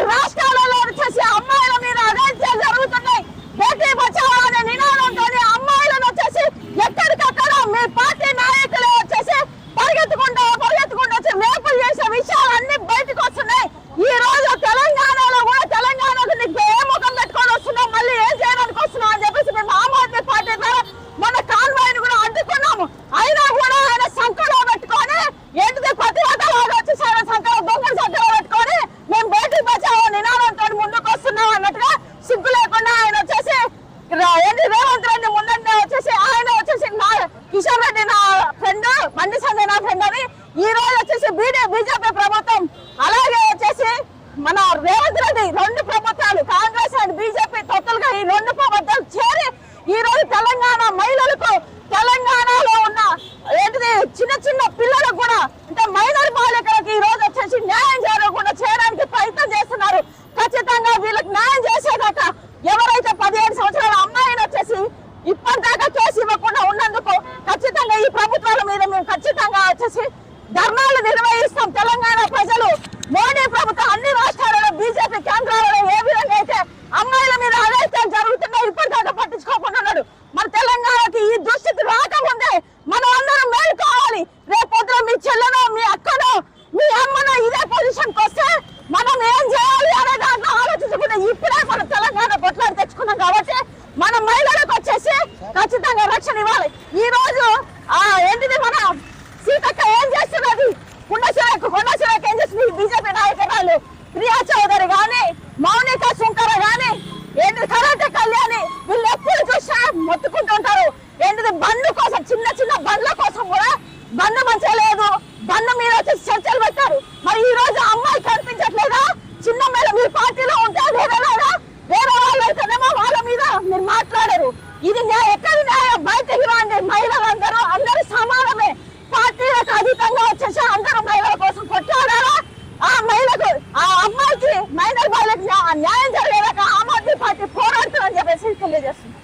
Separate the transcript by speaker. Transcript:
Speaker 1: రాష్ట్రాలలో వచ్చేసి అమ్మాయిల మీద అఘాయిత్యాలు జరుగుతున్నాయి. బేటీ బచావో అనే నినాదంతో అమ్మాయిలను వచ్చేసి ఎక్కడికక్కడ మీ పార్టీ నాయకులు వచ్చేసి పరిగెత్తుకుంటూ వచ్చి మేపులు చేసే విషయాలన్నీ బయటకు వస్తున్నాయి. ఈ రోజు తెలంగాణలో కూడా తెలంగాణకు నీకు ఏ ముఖం పెట్టుకొని వస్తున్నావు, మళ్ళీ ఏం చేయడానికి వస్తున్నావు అని చెప్పేసి మేము ఆమ్ ఆద్మీ పార్టీ ద్వారా మన కాన్వాయ్ కూడా అడ్డుకున్నాము. అయినా కూడా ఆయన సంఖ్యలో పెట్టుకొని ఏంటిది ప్రతివాదాలు వచ్చేసి ఆయన సంఖ్యలో దొంగ సంఖ్యలో పెట్టుకొని మేము బేటీ బచావో నినాదంతో ముందుకు వస్తున్నాం అన్నట్టుగా సిగ్గు లేకుండా ఆయన వచ్చేసి ఏంటి రేవంత్ రెడ్డి ముందంటే వచ్చేసి ఆయన వచ్చేసి నా కిషన్ రెడ్డి నా ఫ్రెండ్, బండి సంజయ్ నా ఫ్రెండ్ అని ఈ రోజు వచ్చేసి బీజేపీ ప్రభుత్వం అలాగే వచ్చేసి మన రేవంత్ రెడ్డి రెండు ప్రభుత్వాలు కాంగ్రెస్ అండ్ బీజేపీ తొత్తులుగా ఈ రెండు ప్రభుత్వాలు చేరి ఈ రోజు తెలంగాణ మహిళలకు తెలంగాణలో ఉన్న ఏంటిది చిన్న చిన్న పిల్లలకు కూడా అంటే మైనర్ బాలికలకు ఈ రోజు వచ్చేసి న్యాయం జరగకుండా చేయడానికి ప్రయత్నం చేస్తున్నారు. ఖచ్చితంగా వీళ్ళకి న్యాయం చేసేదాకా ఎవరైతే 17 సంవత్సరాల అమ్మాయిని వచ్చేసి ఇప్పటిదాకా కేసు ఇవ్వకుండా ఉన్నందుకు ఖచ్చితంగా ఈ ప్రభుత్వాల మీద మేము ఖచ్చితంగా వచ్చేసి ధర్నాలు నిర్వహిస్తాం. తెలంగాణ ప్రజలు మోడీ ప్రభుత్వం అన్ని రాష్ట్రాలలో బీజేపీ కేంద్రాలలో ఏ విధంగా అయితే అమ్మాయిల మీద అఘాయిత్యాలు జరుగుతున్నాయో ఇప్పటిదాకా పట్టించుకోకుండా ఉన్నాడు. మన తెలంగాణకి ఈ దుస్థితి రాకముందే మనం అందరం మేలుకోవాలి. రేపొద్దున మీ చెల్లెనో మీ అక్కనో మీ అమ్మనో ఇదే పొజిషన్కి వస్తే మనం ఏం చేయాలి అనే దాంట్లో ఆలోచించకుండా ఇప్పుడే మనం తెలంగాణ కొట్లాడి తెచ్చుకున్నాం కాబట్టి మన మహిళలకు వచ్చేసి ఖచ్చితంగా రక్షణ ఇవ్వాలి. ఈ రోజు ఏంటిది మన సీతక్క ఏం చేస్తున్నది, కొండశివకు ఏం చేస్తుంది, బీజేపీ నాయకురాలు ప్రియా చౌదరి గాని మౌనిక శంకర గాని ఏంటిది కరాటే కళ్యాణి వీళ్ళు ఎప్పుడు చూసినా మొత్తుకుంటుంటారు. ఏంటిది బండ్ల కోసం చిన్న చిన్న బండ్ల కోసం కూడా బండ్లు మంచిగా లేదు, బండ్ల మీద వచ్చేసి చర్చలు పెట్టారు. మరి ఈ రోజు అమ్మాయి కనిపించట్లేదా? చిన్న మీద మీ పార్టీలో ఉంటే వేరే వాళ్ళు అయితేనేమో వాళ్ళ మీద మీరు మాట్లాడరు. ఇది ఎక్కడి న్యాయం? బయటకి రండి. మహిళలందరూ అందరూ సమానమే. పార్టీలకు అధికంగా వచ్చేసి అందరూ మహిళల కోసం కొట్లాడారా? ఆ మహిళకు ఆ అమ్మాయికి మైనర్ బాలికకి న్యాయం జరిగేదాకా ఆమ్ ఆద్మీ పార్టీ పోరాడుతుందని చెప్పేసి తెలియజేస్తుంది.